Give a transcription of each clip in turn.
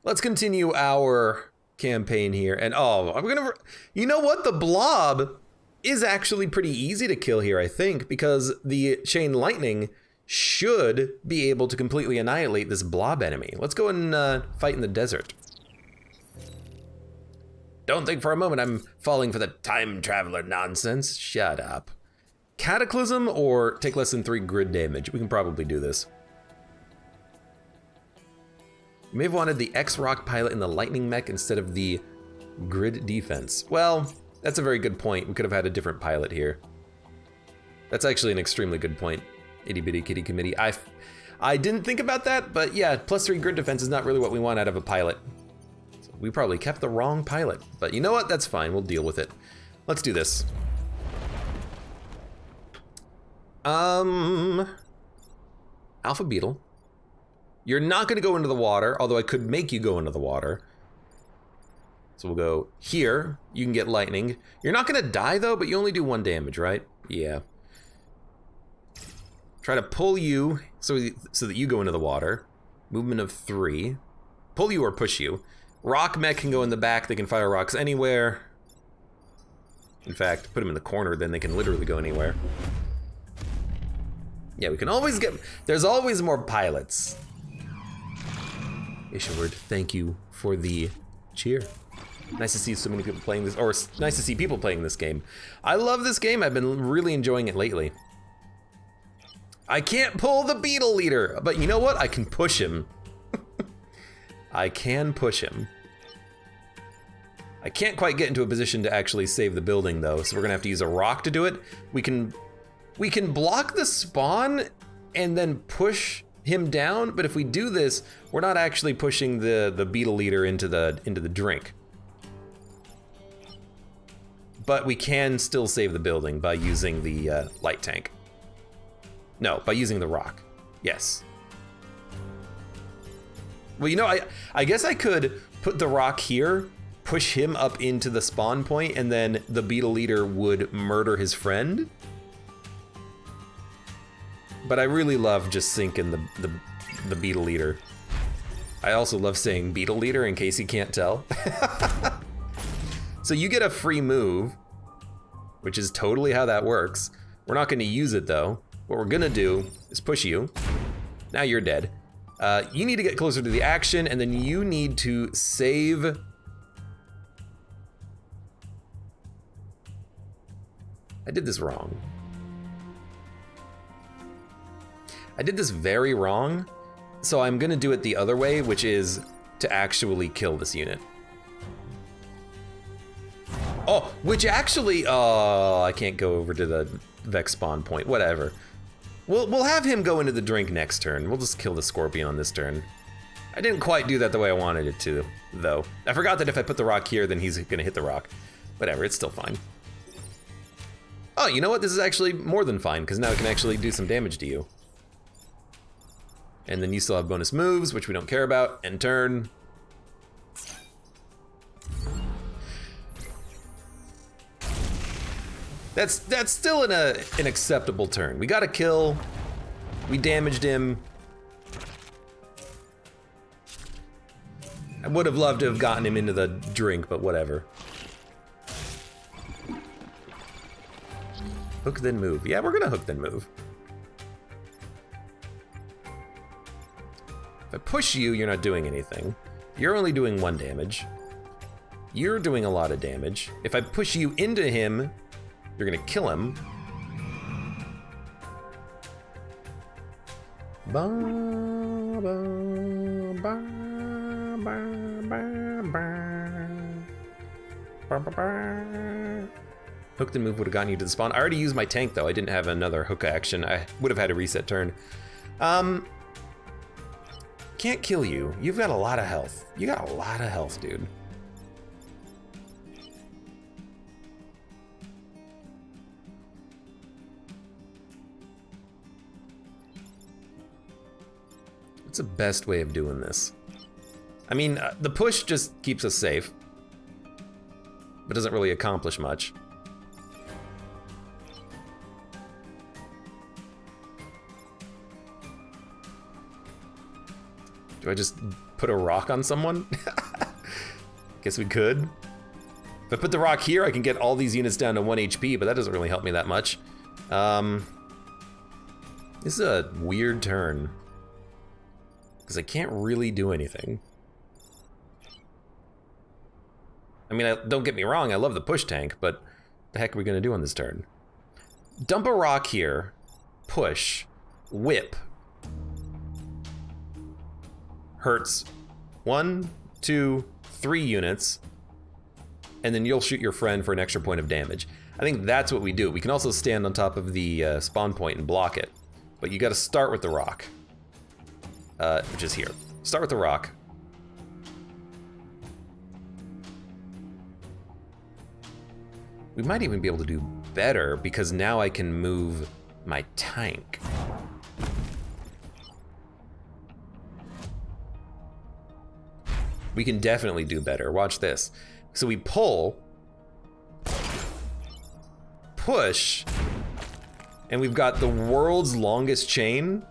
Let's continue our campaign here. And oh, I'm gonna, you know what? The blob is actually pretty easy to kill here, I think, because the chain lightning should be able to completely annihilate this blob enemy. Let's go and fight in the desert. Don't think for a moment I'm falling for the time traveler nonsense. Shut up. Cataclysm or take less than 3 grid damage. We can probably do this. You may have wanted the X-Rock pilot in the lightning mech instead of the grid defense. Well, that's a very good point. We could have had a different pilot here. That's actually an extremely good point. Itty bitty kitty committee. I didn't think about that, but yeah, +3 grid defense is not really what we want out of a pilot. So we probably kept the wrong pilot, but you know what? That's fine. We'll deal with it. Let's do this. Alpha Beetle. You're not gonna go into the water, although I could make you go into the water. So we'll go here. You can get lightning. You're not gonna die though, but you only do 1 damage, right? Yeah. Try to pull you so that you go into the water. Movement of 3. Pull you or push you. Rock mech can go in the back. They can fire rocks anywhere. In fact, put them in the corner, then they can literally go anywhere. Yeah, we can always get, there's always more pilots. Ishward, thank you for the cheer. Nice to see so many people playing this, or nice to see people playing this game. I love this game. I've been really enjoying it lately. I can't pull the beetle leader, but you know what? I can push him. I can push him. I can't quite get into a position to actually save the building though, so we're gonna have to use a rock to do it. We can block the spawn and then push him down, but if we do this, we're not actually pushing the beetle leader into the drink. But we can still save the building by using the light tank. No, by using the rock. Yes. Well, you know, I guess I could put the rock here, push him up into the spawn point, and then the beetle leader would murder his friend. But I really love just sinking the beetle leader. I also love saying beetle leader in case you can't tell. So you get a free move, which is totally how that works. We're not gonna use it though. What we're gonna do is push you. Now you're dead. You need to get closer to the action, and then you need to save. I did this wrong. I did this very wrong, so I'm gonna do it the other way, which is to actually kill this unit. Oh, which actually, oh, I can't go over to the Vex spawn point, whatever. We'll have him go into the drink next turn. We'll just kill the scorpion on this turn. I didn't quite do that the way I wanted it to, though. I forgot that if I put the rock here, then he's gonna hit the rock. Whatever, it's still fine. Oh, you know what? This is actually more than fine, because now it can actually do some damage to you. And then you still have bonus moves, which we don't care about. End turn. That's still an acceptable turn. We got a kill. We damaged him. I would have loved to have gotten him into the drink, but whatever. Hook then move. Yeah, we're gonna hook then move. If I push you, you're not doing anything. You're only doing 1 damage. You're doing a lot of damage. If I push you into him, you're gonna kill him. Ba, ba, ba, ba, ba, ba, ba, ba. Hooked and move would have gotten you to the spawn. I already used my tank though. I didn't have another hook action. I would have had a reset turn. Can't kill you. You've got a lot of health. You got a lot of health, dude. What's the best way of doing this? I mean, the push just keeps us safe, but doesn't really accomplish much. Do I just put a rock on someone? Guess we could. If I put the rock here, I can get all these units down to 1 HP, but that doesn't really help me that much. This is a weird turn. Because I can't really do anything. I mean, don't get me wrong, I love the push tank, but the heck are we gonna do on this turn? Dump a rock here, push, whip. Hurts 1, 2, 3 units, and then you'll shoot your friend for an extra point of damage. I think that's what we do. We can also stand on top of the spawn point and block it, but you gotta start with the rock, which is here. Start with the rock. We might even be able to do better because now I can move my tank. We can definitely do better. Watch this. So we pull, push, and we've got the world's longest chain.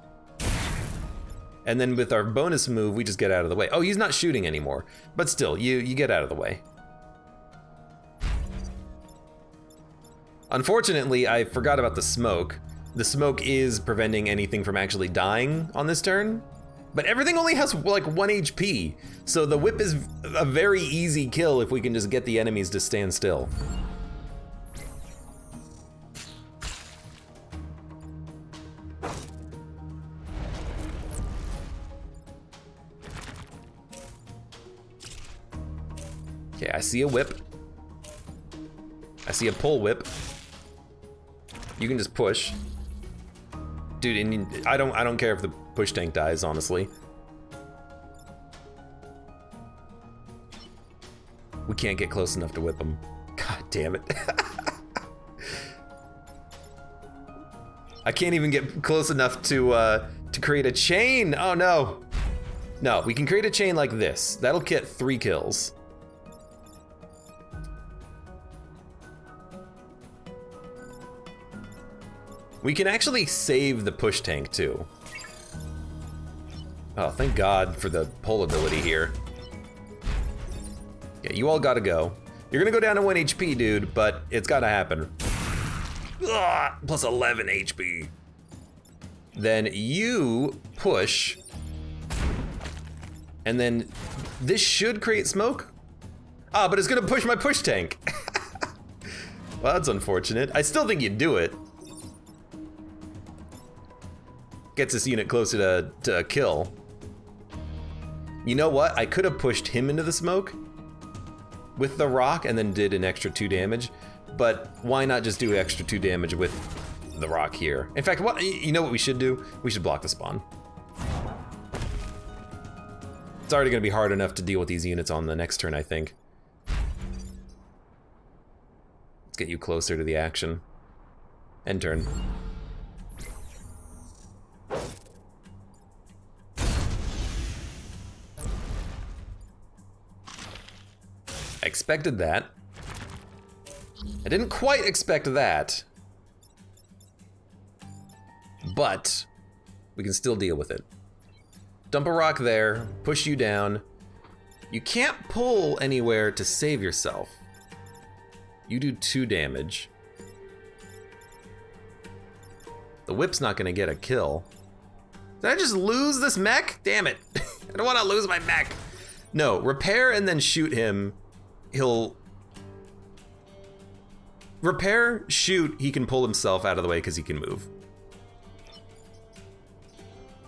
And then with our bonus move, we just get out of the way. Oh, he's not shooting anymore. But still, you get out of the way. Unfortunately, I forgot about the smoke. The smoke is preventing anything from actually dying on this turn. But everything only has like 1 HP. So the whip is a very easy kill if we can just get the enemies to stand still. Okay, I see a whip. I see a pull whip. You can just push. Dude, and I don't care if the push tank dies, honestly. We can't get close enough to whip him. God damn it. I can't even get close enough to create a chain. Oh no. No, we can create a chain like this. That'll get 3 kills. We can actually save the push tank too. Oh, thank God for the pull ability here. Yeah, you all gotta go. You're gonna go down to 1 HP, dude, but it's gotta happen. Ugh, plus 11 HP. Then you push. And then this should create smoke. Ah, but it's gonna push my push tank. Well, that's unfortunate. I still think you'd do it. Gets this unit closer to a kill. You know what? I could have pushed him into the smoke with the rock and then did an extra 2 damage, but why not just do extra 2 damage with the rock here? In fact, you know what we should do? We should block the spawn. It's already gonna be hard enough to deal with these units on the next turn, I think. Let's get you closer to the action. End turn. I expected that. I didn't quite expect that. But we can still deal with it. Dump a rock there, push you down. You can't pull anywhere to save yourself. You do 2 damage. The whip's not gonna get a kill. Did I just lose this mech? Damn it. I don't wanna lose my mech. No, repair and then shoot him. He'll repair, shoot, he can pull himself out of the way because he can move.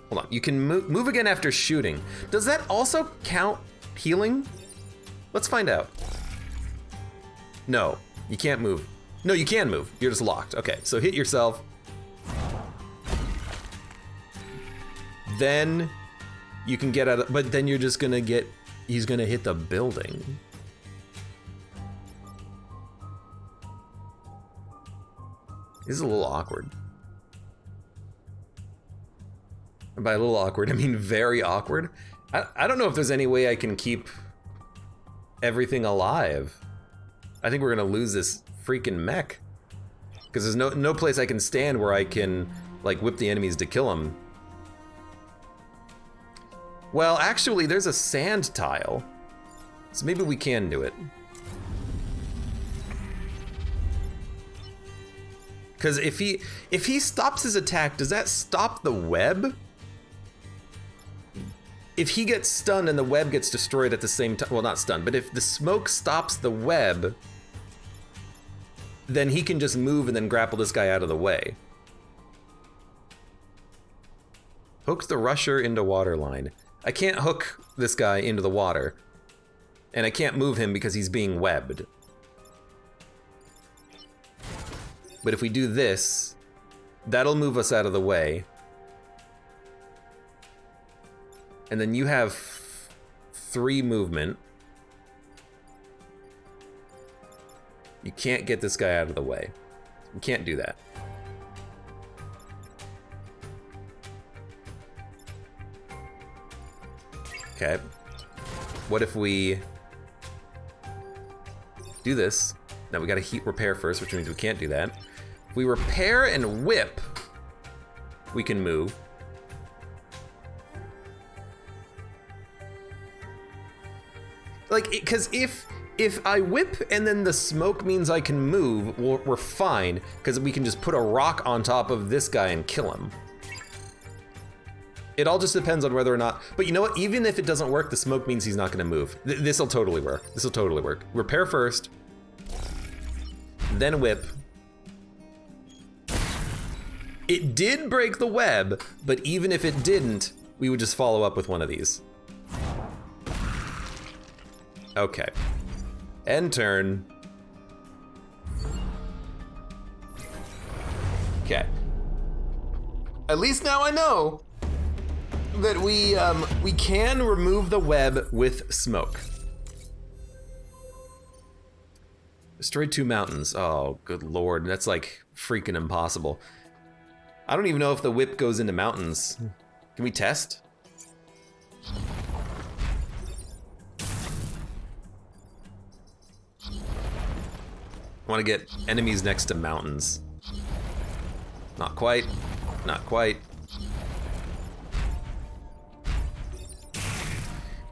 Hold on, you can move again after shooting. Does that also count healing? Let's find out. No, you can't move. No, you can move, you're just locked. Okay, so hit yourself. Then you can get out of, but then you're just gonna get, he's gonna hit the building. This is a little awkward. And by a little awkward, I mean very awkward. I don't know if there's any way I can keep everything alive. I think we're gonna lose this freaking mech. Because there's no place I can stand where I can like whip the enemies to kill them. Well, actually, there's a sand tile. So maybe we can do it. Because if he stops his attack, does that stop the web? If he gets stunned and the web gets destroyed at the same time, well, not stunned, but if the smoke stops the web, then he can just move and then grapple this guy out of the way. Hooks the rusher into waterline. I can't hook this guy into the water. And I can't move him because he's being webbed. But if we do this, that'll move us out of the way. And then you have 3 movement. You can't get this guy out of the way. You can't do that. Okay. What if we do this? Now we gotta heat repair first, which means we can't do that. If we repair and whip, we can move. Like, because if I whip and then the smoke means I can move, we're fine, because we can just put a rock on top of this guy and kill him. It all just depends on whether or not, but you know what? Even if it doesn't work, the smoke means he's not gonna move. This'll totally work. This'll totally work. Repair first, then whip. It did break the web, but even if it didn't, we would just follow up with one of these. Okay. End turn. Okay. At least now I know that we can remove the web with smoke. Destroy 2 mountains. Oh, good lord. That's like freaking impossible. I don't even know if the whip goes into mountains. Can we test? I want to get enemies next to mountains. Not quite. Not quite.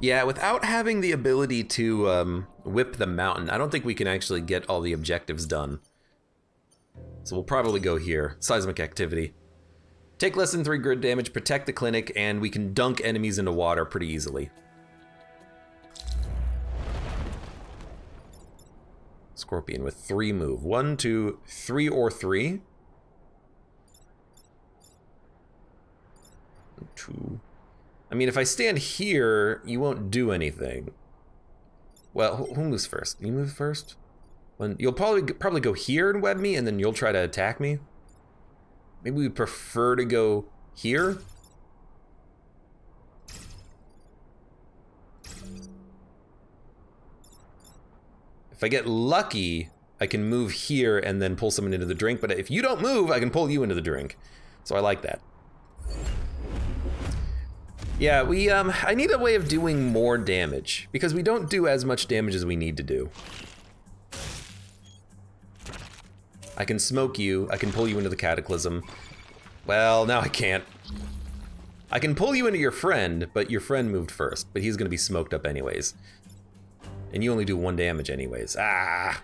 Yeah, without having the ability to whip the mountain, I don't think we can actually get all the objectives done. So we'll probably go here. Seismic activity. Take less than 3 grid damage, protect the clinic, and we can dunk enemies into water pretty easily. Scorpion with 3 move. 1, 2, 3 or 3. 2. I mean, if I stand here, you won't do anything. Well, who moves first? You move first? You'll probably go here and web me, and then you'll try to attack me. Maybe we prefer to go here. If I get lucky, I can move here and then pull someone into the drink, but if you don't move, I can pull you into the drink. So I like that. Yeah, I need a way of doing more damage, because we don't do as much damage as we need to do. I can smoke you, I can pull you into the cataclysm. Well, now I can't. I can pull you into your friend, but your friend moved first, but he's gonna be smoked up anyways. And you only do 1 damage anyways. Ah!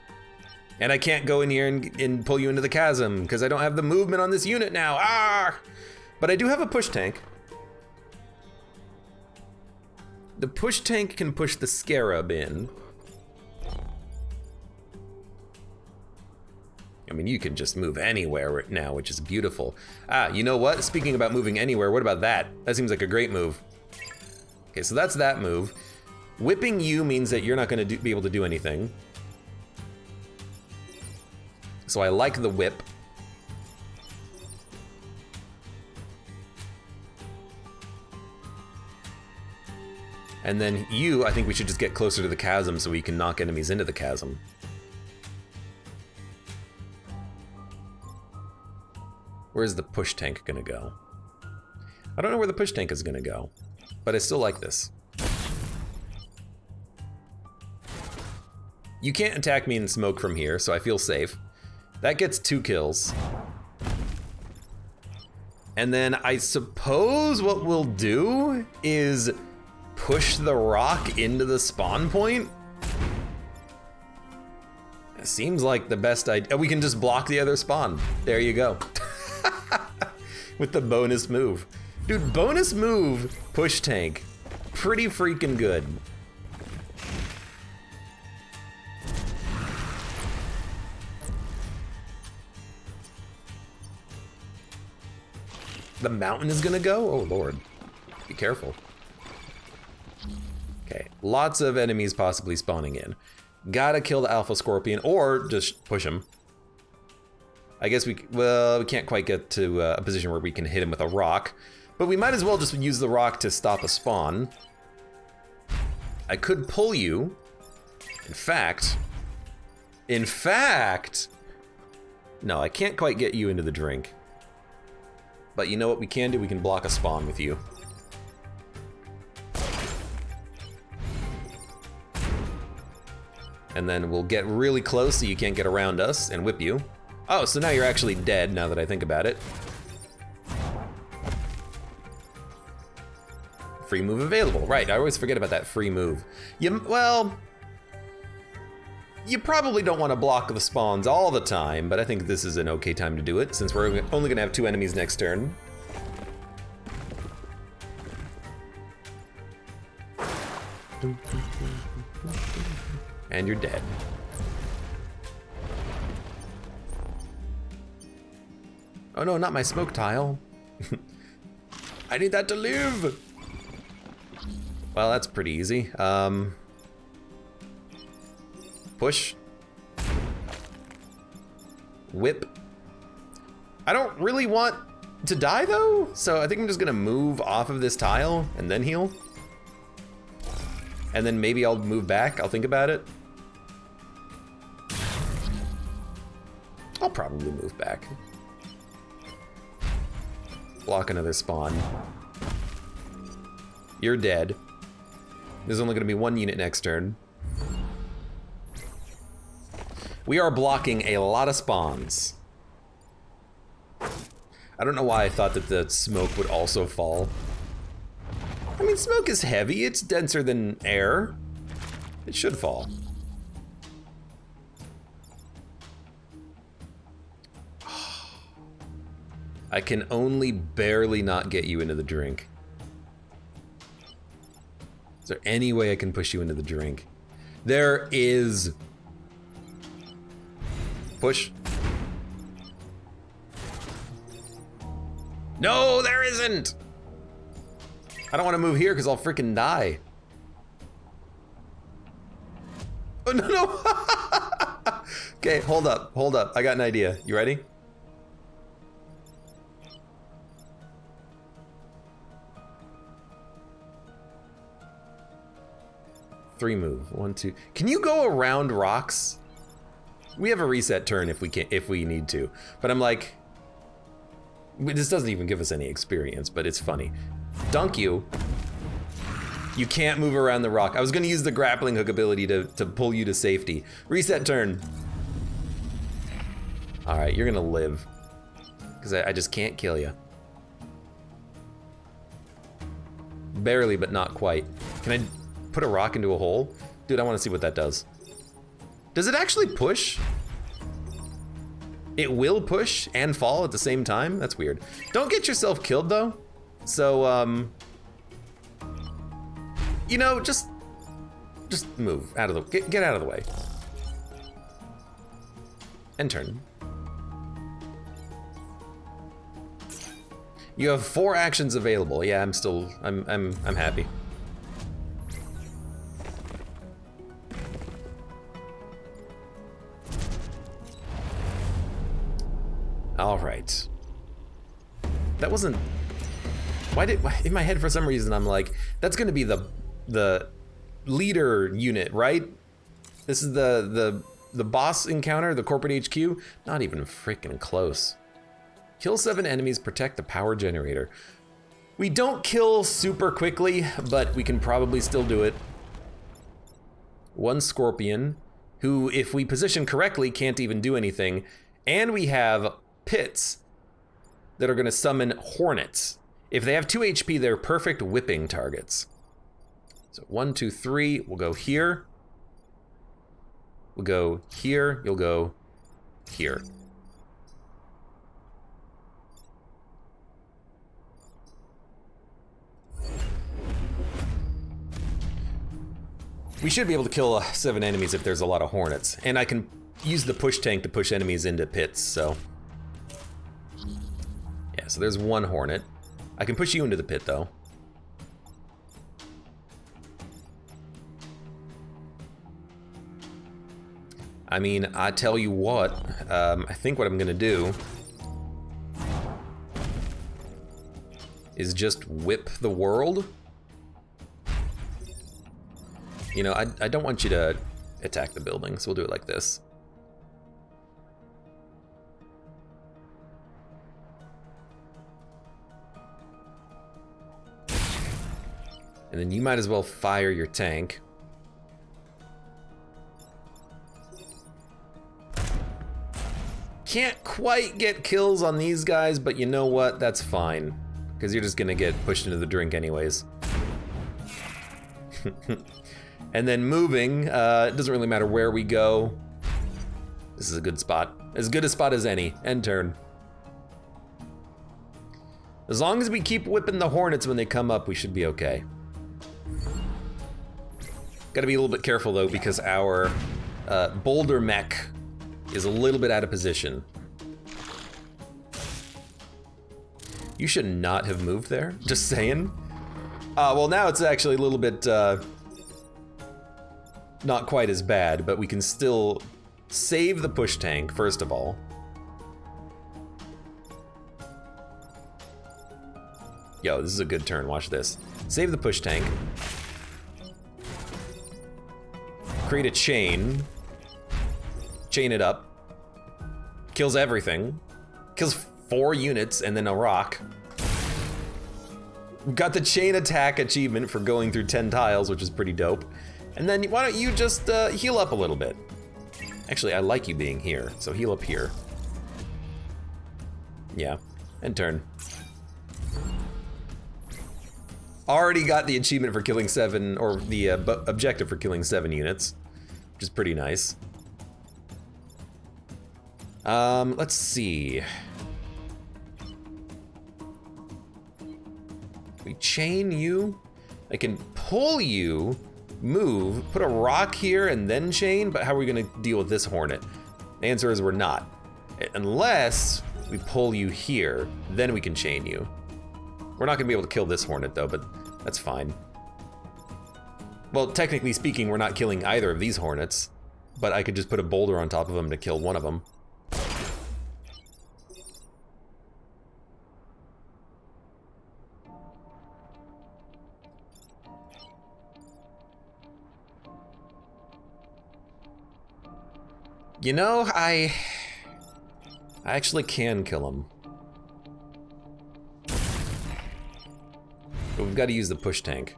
And I can't go in here and pull you into the chasm, because I don't have the movement on this unit now. Ah! But I do have a push tank. The push tank can push the scarab in. I mean, you can just move anywhere right now, which is beautiful. Ah, you know what? Speaking about moving anywhere, what about that? That seems like a great move. Okay, so that's that move. Whipping you means that you're not gonna be able to do anything. So I like the whip. And then you, I think we should just get closer to the chasm so we can knock enemies into the chasm. Where's the push tank gonna go? I don't know where the push tank is gonna go, but I still like this. You can't attack me in smoke from here, so I feel safe. That gets 2 kills. And then I suppose what we'll do is push the rock into the spawn point? It seems like the best idea. We can just block the other spawn. There you go. With the bonus move. Dude, bonus move, push tank. Pretty freaking good. The mountain is gonna go? Oh Lord, be careful. Okay, lots of enemies possibly spawning in. Gotta kill the alpha scorpion or just push him. I guess we can't quite get to a position where we can hit him with a rock, but we might as well just use the rock to stop a spawn. I could pull you. In fact, no, I can't quite get you into the drink. But you know what we can do? We can block a spawn with you. And then we'll get really close so you can't get around us and whip you. Oh, so now you're actually dead now that I think about it. Free move available. Right, I always forget about that free move. Well, you probably don't want to block the spawns all the time, but I think this is an okay time to do it since we're only gonna have 2 enemies next turn. And you're dead. Oh no, not my smoke tile. I need that to live. Well, that's pretty easy. Push. Whip. I don't really want to die though, so I think I'm just gonna move off of this tile and then heal. And then maybe I'll move back, I'll think about it. I'll probably move back. Block another spawn. You're dead. There's only gonna be 1 unit next turn. We are blocking a lot of spawns. I don't know why I thought that the smoke would also fall. I mean, smoke is heavy, it's denser than air. It should fall. I can only barely not get you into the drink. Is there any way I can push you into the drink? There is. Push. No, there isn't! I don't want to move here because I'll freaking die. Oh, no, no! Okay, hold up, I got an idea. You ready? Three move, 1, 2. Can you go around rocks? We have a reset turn if we need to. But I'm like, this doesn't even give us any experience, but it's funny. Dunk you. You can't move around the rock. I was gonna use the grappling hook ability to pull you to safety. Reset turn. All right, you're gonna live. Because I just can't kill you. Barely, but not quite. Can I put a rock into a hole? Dude, I wanna see what that does. Does it actually push? It will push and fall at the same time? That's weird. Don't get yourself killed though. So, you know, just move out of the, get out of the way. And turn. You have 4 actions available. Yeah, I'm happy. All right. That wasn't, in my head for some reason I'm like, that's gonna be the leader unit, right? This is the boss encounter, the corporate HQ? Not even freaking close. Kill 7 enemies, protect the power generator. We don't kill super quickly, but we can probably still do it. 1 scorpion, who if we position correctly can't even do anything, and we have pits that are gonna summon hornets. If they have 2 HP, they're perfect whipping targets. So 1, 2, 3, we'll go here. We'll go here, you'll go here. We should be able to kill 7 enemies if there's a lot of hornets. And I can use the push tank to push enemies into pits, so... Yeah, so there's 1 hornet. I can push you into the pit, though. I mean, I tell you what, I think what I'm gonna do is just whip the world. You know, I don't want you to attack the building, so we'll do it like this. And then you might as well fire your tank. Can't quite get kills on these guys, but you know what? That's fine. Because you're just gonna get pushed into the drink anyways. And then moving, it doesn't really matter where we go. This is a good spot. As good a spot as any. End turn. As long as we keep whipping the hornets when they come up, we should be okay. Gotta be a little bit careful though, because our boulder mech is a little bit out of position. You should not have moved there, just saying. Well, now it's actually a little bit not quite as bad, but we can still save the push tank, first of all. Yo, this is a good turn, watch this. Save the push tank. Create a chain. Chain it up. Kills everything. Kills 4 units and then a rock. Got the chain attack achievement for going through 10 tiles, which is pretty dope. And then why don't you just heal up a little bit? Actually, I like you being here, so heal up here. Yeah, end turn. Already got the achievement for killing 7, or the objective for killing 7 units, which is pretty nice. Let's see. We chain you. I can pull you, move, put a rock here, and then chain, but how are we gonna deal with this hornet? The answer is we're not. Unless we pull you here, then we can chain you. We're not gonna be able to kill this hornet though, but that's fine. Well, technically speaking, we're not killing either of these hornets, but I could just put a boulder on top of them to kill one of them. You know, I actually can kill him. But we've got to use the push tank.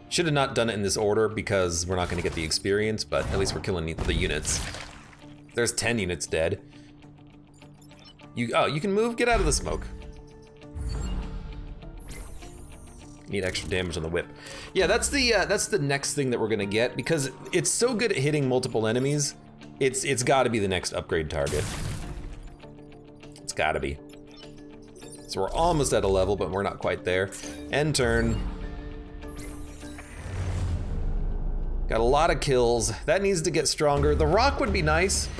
Should have not done it in this order because we're not going to get the experience, but at least we're killing the units. There's 10 units dead. Oh, you can move? Get out of the smoke. Need extra damage on the whip. Yeah, that's the next thing that we're gonna get, because it's so good at hitting multiple enemies. It's got to be the next upgrade target. It's got to be. So we're almost at a level, but we're not quite there. End turn. Got a lot of kills. That needs to get stronger. The rock would be nice,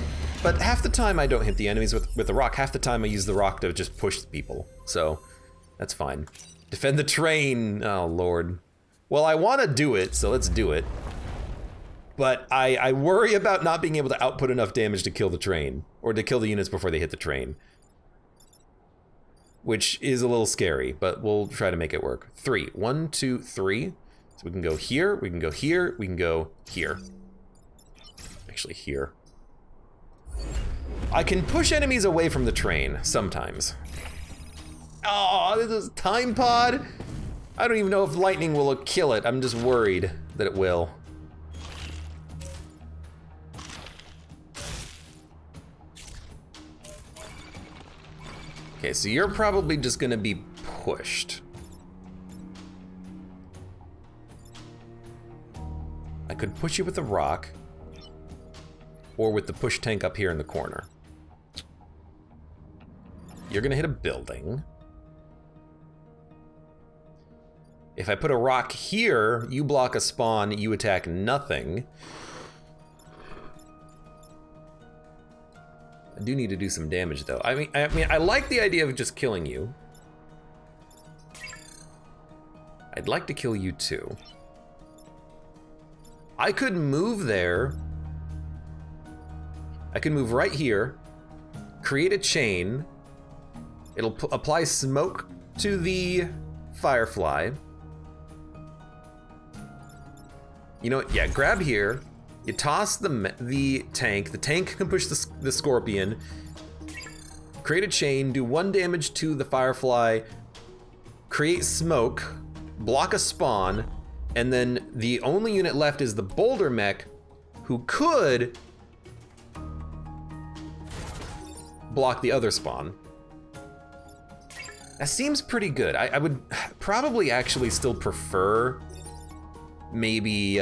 but half the time I don't hit the enemies with the rock. Half the time I use the rock to just push the people. So that's fine. Defend the train. Oh, Lord. Well, I want to do it, so let's do it. But I worry about not being able to output enough damage to kill the train, or to kill the units before they hit the train. Which is a little scary, but we'll try to make it work. 3. 1, 2, 3. So we can go here, we can go here, we can go here. Actually, here. I can push enemies away from the train, sometimes. Oh, this is time pod? I don't even know if lightning will kill it. I'm just worried that it will. Okay, so you're probably just gonna be pushed. I could push you with the rock, or with the push tank up here in the corner. You're gonna hit a building. If I put a rock here, you block a spawn, you attack nothing. I do need to do some damage though. I mean, I like the idea of just killing you. I'd like to kill you too. I could move there. I can move right here, create a chain. It'll apply smoke to the Firefly. You know what? Yeah, grab here. You toss the tank. The tank can push the Scorpion. Create a chain. Do 1 damage to the Firefly. Create smoke. Block a spawn. And then the only unit left is the Boulder Mech, who could block the other spawn. That seems pretty good. I would probably actually still prefer maybe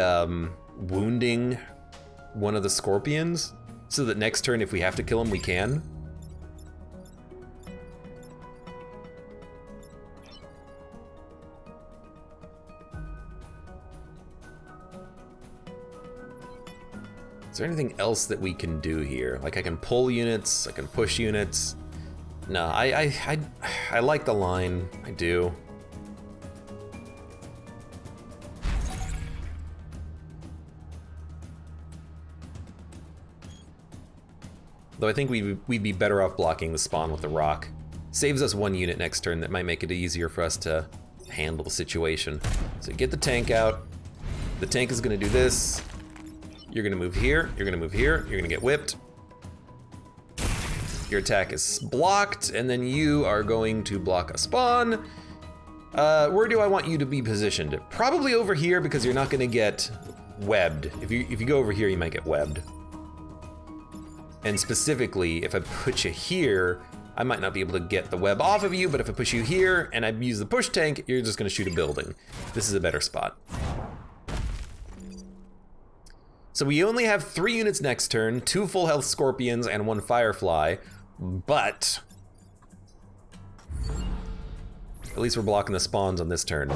wounding one of the Scorpions so that next turn if we have to kill him we can. Is there anything else that we can do here? Like I can pull units, I can push units. No, I like the line, I do. Though I think we'd be better off blocking the spawn with the rock. Saves us 1 unit next turn that might make it easier for us to handle the situation. So get the tank out. The tank is gonna do this. You're gonna move here, you're gonna move here, you're gonna get whipped. Your attack is blocked, and then you are going to block a spawn. Where do I want you to be positioned? Probably over here because you're not gonna get webbed. If you go over here, you might get webbed. And specifically, if I put you here, I might not be able to get the web off of you, but if I push you here and I use the push tank, you're just gonna shoot a building. This is a better spot. So we only have 3 units next turn, 2 full health Scorpions and 1 Firefly, but at least we're blocking the spawns on this turn.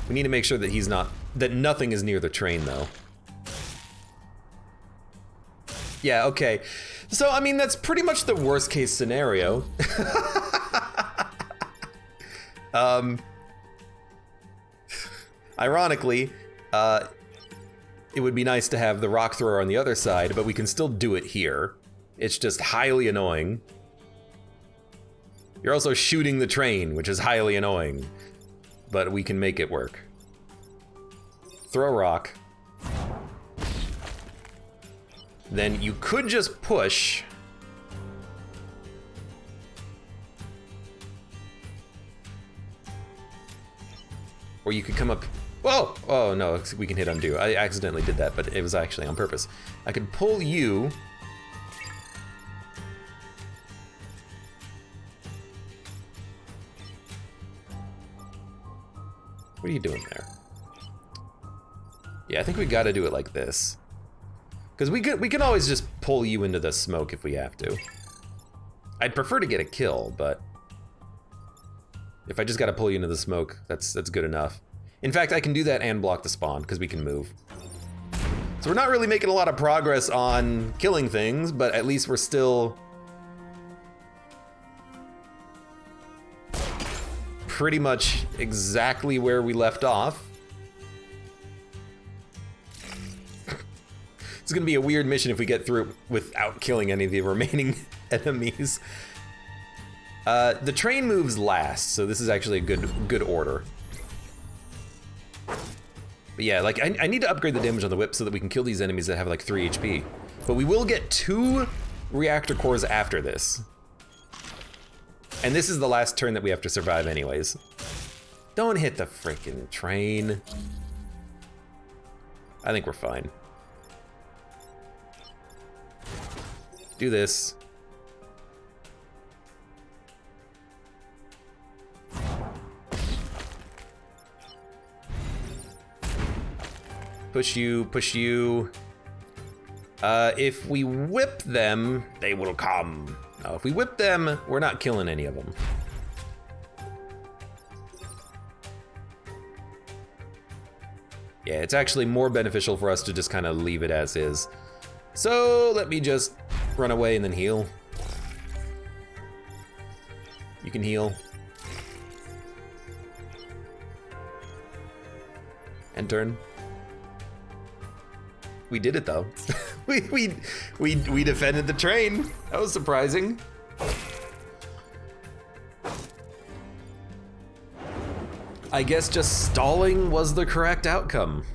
We need to make sure that that nothing is near the train though. Yeah, okay. So, I mean, that's pretty much the worst case scenario. Ironically, it would be nice to have the rock thrower on the other side, but we can still do it here. It's just highly annoying. You're also shooting the train, which is highly annoying, but we can make it work. Throw a rock. Then you could just push. Or you could come up. Whoa! Oh no, we can hit undo. I accidentally did that, but it was actually on purpose. I could pull you. What are you doing there? Yeah, I think we gotta do it like this. Because we can always just pull you into the smoke if we have to. I'd prefer to get a kill, but if I just gotta pull you into the smoke, that's good enough. In fact, I can do that and block the spawn, because we can move. So we're not really making a lot of progress on killing things, but at least we're still pretty much exactly where we left off. It's gonna be a weird mission if we get through it without killing any of the remaining enemies. The train moves last, so this is actually a good order. But yeah, like I need to upgrade the damage on the whip so that we can kill these enemies that have like 3 HP. But we will get 2 reactor cores after this. And this is the last turn that we have to survive anyways. Don't hit the freaking train. I think we're fine. Do this. Push you, push you. If we whip them, they will come. No, if we whip them, we're not killing any of them. Yeah, it's actually more beneficial for us to just kind of leave it as is. So let me just run away and then heal. You can heal. End turn. We did it though. we defended the train. That was surprising. I guess just stalling was the correct outcome.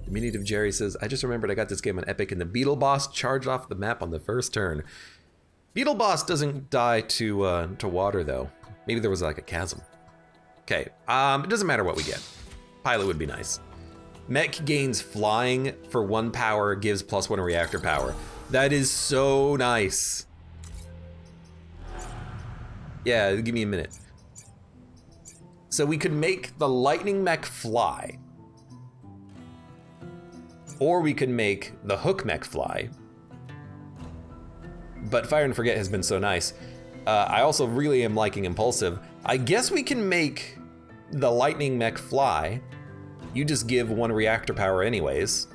Diminutive Jerry says, I just remembered I got this game on Epic and the beetle boss charged off the map on the first turn. Beetle boss doesn't die to water though. Maybe there was like a chasm. Okay, it doesn't matter what we get. Pilot would be nice. Mech gains flying for 1 power, gives +1 reactor power. That is so nice. Yeah, give me a minute. So we could make the lightning mech fly. Or we could make the hook mech fly. But Fire and Forget has been so nice. I also really am liking Impulsive. I guess we can make the lightning mech fly. You just give 1 reactor power anyways.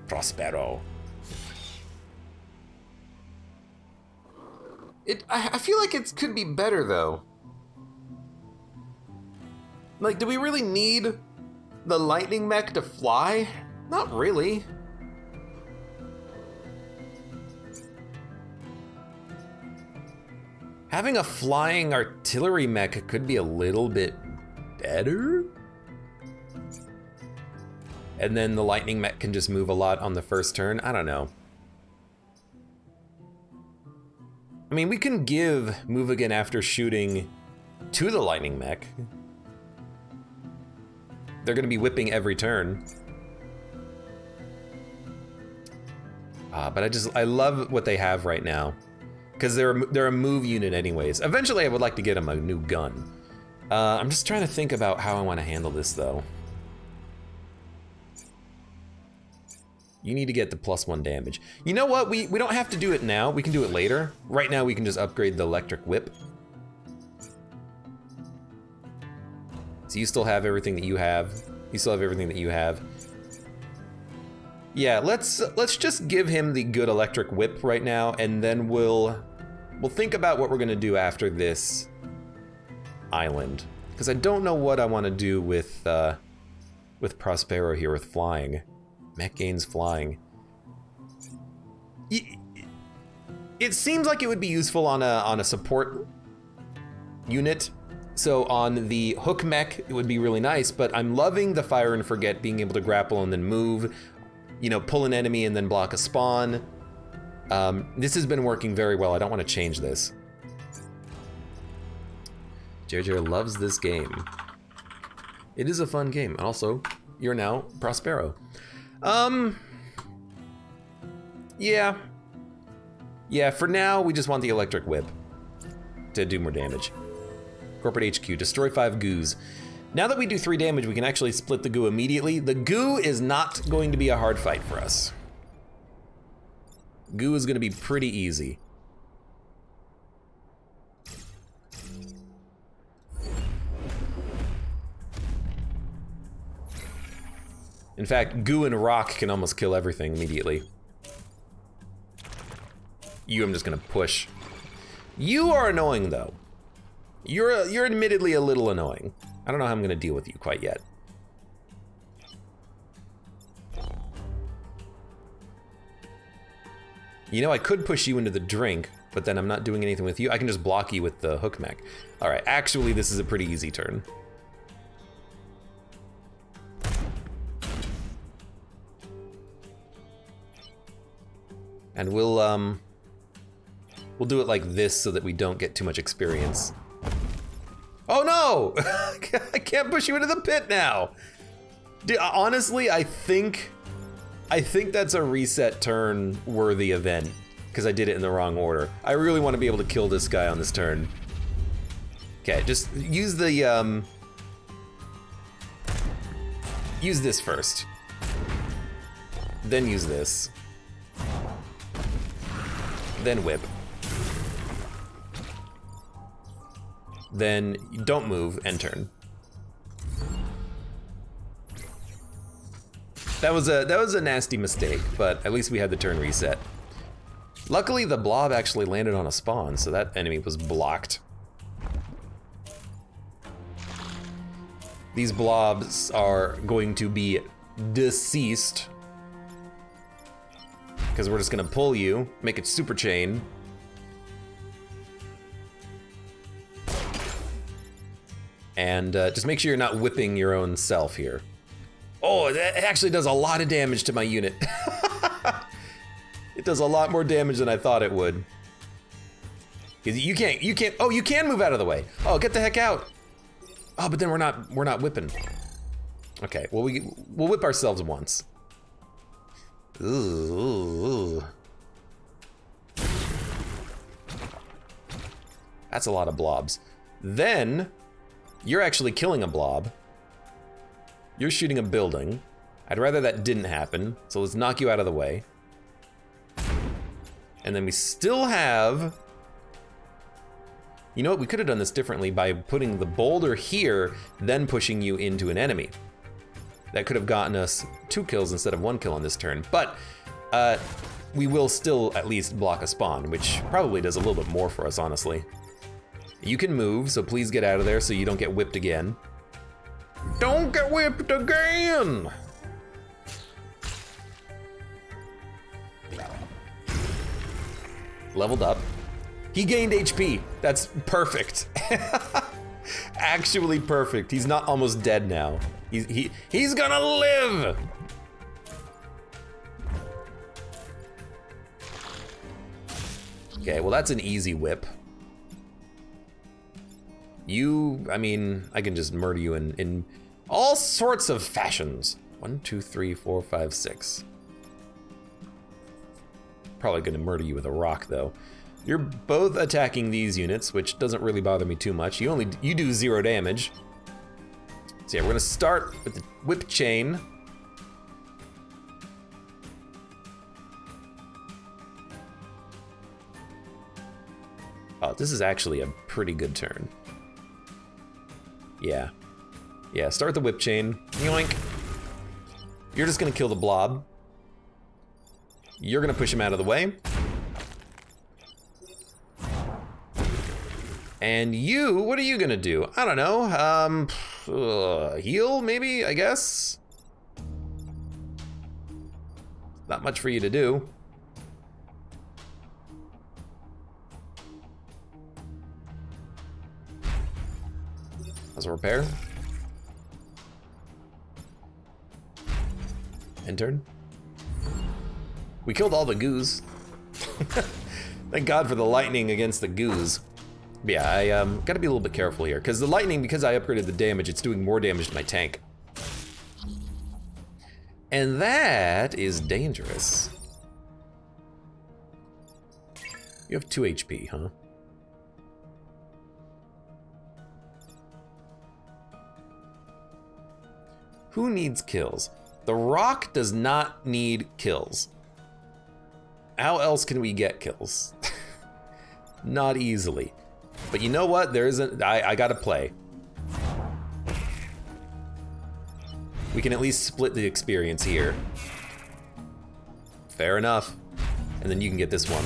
Prospero. I feel like it could be better though. Like, do we really need the lightning mech to fly? Not really. Having a flying artillery mech could be a little bit better. And then the lightning mech can just move a lot on the first turn. I don't know. I mean, we can give move again after shooting to the lightning mech. They're gonna be whipping every turn. But I love what they have right now. Because they're a move unit anyways. Eventually I would like to get them a new gun. I'm just trying to think about how I want to handle this though. You need to get the +1 damage. You know what, we don't have to do it now, we can do it later. Right now we can just upgrade the electric whip. So you still have everything that you have. You still have everything that you have. Yeah, let's just give him the good electric whip right now, and then we'll think about what we're gonna do after this island. Because I don't know what I want to do with Prospero here with flying. Mech gains flying. It seems like it would be useful on a support unit. So on the hook mech, it would be really nice, but I'm loving the Fire and Forget, being able to grapple and then move, you know, pull an enemy and then block a spawn. This has been working very well. I don't want to change this. JJ loves this game. It is a fun game. Also, you're now Prospero. Yeah. Yeah, for now, we just want the electric whip to do more damage. Corporate HQ, destroy 5 goos. Now that we do 3 damage, we can actually split the goo immediately. The goo is not going to be a hard fight for us. Goo is going to be pretty easy. In fact, goo and rock can almost kill everything immediately. You, I'm just going to push. You are annoying, though. You're admittedly a little annoying. I don't know how I'm gonna deal with you quite yet. You know, I could push you into the drink, but then I'm not doing anything with you. I can just block you with the hook mech. All right, actually, this is a pretty easy turn. And we'll do it like this so that we don't get too much experience. Oh no! I can't push you into the pit now. Dude, honestly, I think that's a reset turn worthy event because I did it in the wrong order. I really want to be able to kill this guy on this turn. Okay, just use the, use this first. Then use this. Then whip. Then don't move and turn. That was a nasty mistake, but at least we had the turn reset. Luckily, the blob actually landed on a spawn, so that enemy was blocked. These blobs are going to be deceased because we're just gonna pull you, make it super chain. And just make sure you're not whipping your own self here. Oh, that actually does a lot of damage to my unit. It does a lot more damage than I thought it would. Because you can't, oh, you can move out of the way. Oh, get the heck out. Oh, but then we're not whipping. Okay, well, we'll whip ourselves once. Ooh. That's a lot of blobs. Then, you're actually killing a blob. You're shooting a building. I'd rather that didn't happen, so let's knock you out of the way. And then we still have... You know what, we could have done this differently by putting the boulder here, then pushing you into an enemy. That could have gotten us 2 kills instead of 1 kill on this turn, but we will still at least block a spawn, which probably does a little bit more for us, honestly. You can move, so please get out of there so you don't get whipped again. Don't get whipped again! Leveled up. He gained HP. That's perfect. Actually perfect. He's not almost dead now. He's gonna live! Okay, well that's an easy whip. I mean, I can just murder you in all sorts of fashions. 1, 2, 3, 4, 5, 6. Probably gonna murder you with a rock though. You're both attacking these units, which doesn't really bother me too much. You do 0 damage. So yeah, we're gonna start with the whip chain. Oh, this is actually a pretty good turn. Yeah. Yeah, start the whip chain. Yoink. You're just gonna kill the blob. You're gonna push him out of the way. And you, what are you gonna do? I don't know, heal maybe, I guess? Not much for you to do. As a repair. End turn. We killed all the goos. Thank God for the lightning against the goos. But yeah, I gotta be a little bit careful here, because the lightning, because I upgraded the damage, it's doing more damage to my tank. And that is dangerous. You have 2 HP, huh? Who needs kills? The rock does not need kills. How else can we get kills? Not easily. But you know what? There isn't. I gotta play. We can at least split the experience here. Fair enough. And then you can get this one.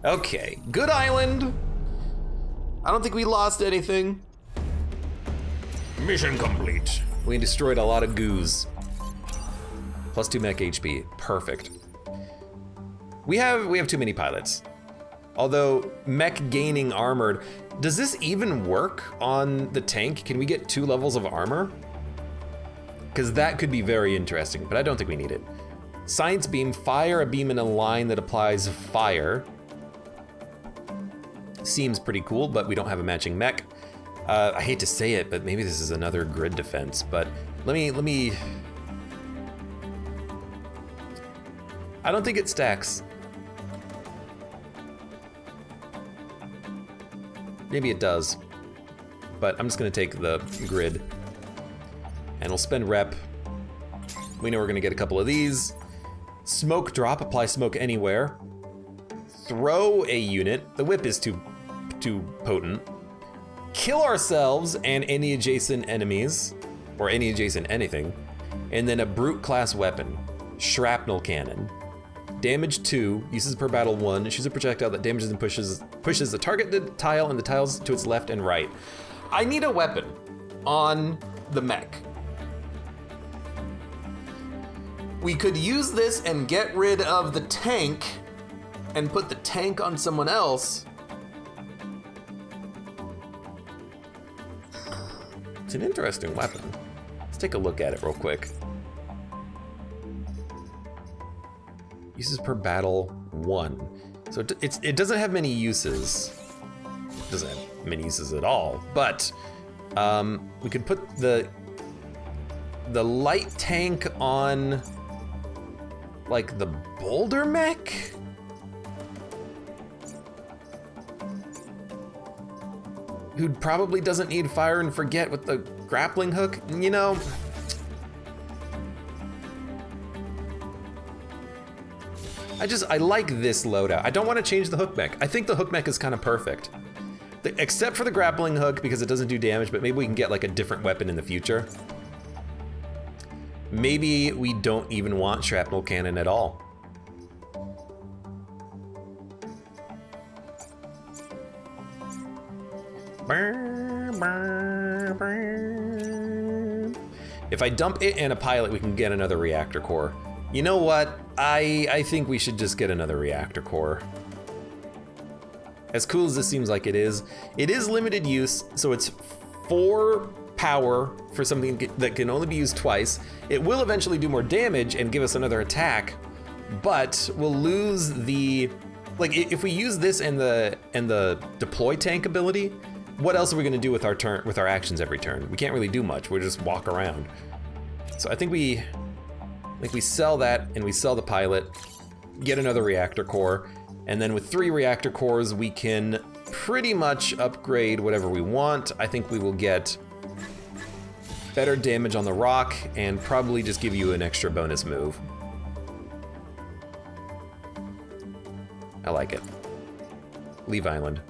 Okay, good island. I don't think we lost anything. Mission complete. We destroyed a lot of goos. Plus 2 mech HP, perfect. We have too many pilots. Although mech gaining armored, does this even work on the tank? Can we get 2 levels of armor? Because that could be very interesting, but I don't think we need it. Science beam, fire a beam in a line that applies fire. Seems pretty cool, but we don't have a matching mech. I hate to say it, but maybe this is another grid defense, but let me... I don't think it stacks. Maybe it does. But I'm just gonna take the grid. And we'll spend rep. We know we're gonna get a couple of these. Smoke drop, apply smoke anywhere. Throw a unit. The whip is too potent. Kill ourselves and any adjacent enemies, or any adjacent anything. And then a brute class weapon, shrapnel cannon. Damage 2, uses per battle 1, shoots a projectile that damages and pushes the targeted tile and the tiles to its left and right. I need a weapon on the mech. We could use this and get rid of the tank and put the tank on someone else. It's an interesting weapon. Let's take a look at it real quick. Uses per battle 1. So it doesn't have many uses. It doesn't have many uses at all, but we could put the light tank on like the boulder mech? Who probably doesn't need fire and forget with the grappling hook, you know? I like this loadout. I don't want to change the hook mech. I think the hook mech is kind of perfect. Except for the grappling hook because it doesn't do damage, but maybe we can get like a different weapon in the future. Maybe we don't even want shrapnel cannon at all. If I dump it and a pilot, we can get another reactor core. You know what? I think we should just get another reactor core. As cool as this seems like it is limited use, so it's 4 power for something that can only be used twice. It will eventually do more damage and give us another attack, but we'll lose the, like if we use this and the deploy tank ability, what else are we gonna do with our actions every turn? We can't really do much, we'll just walk around. So I think we sell that and we sell the pilot, get another reactor core, and then with 3 reactor cores, we can pretty much upgrade whatever we want. I think we will get better damage on the rock and probably just give you an extra bonus move. I like it. Leave Island.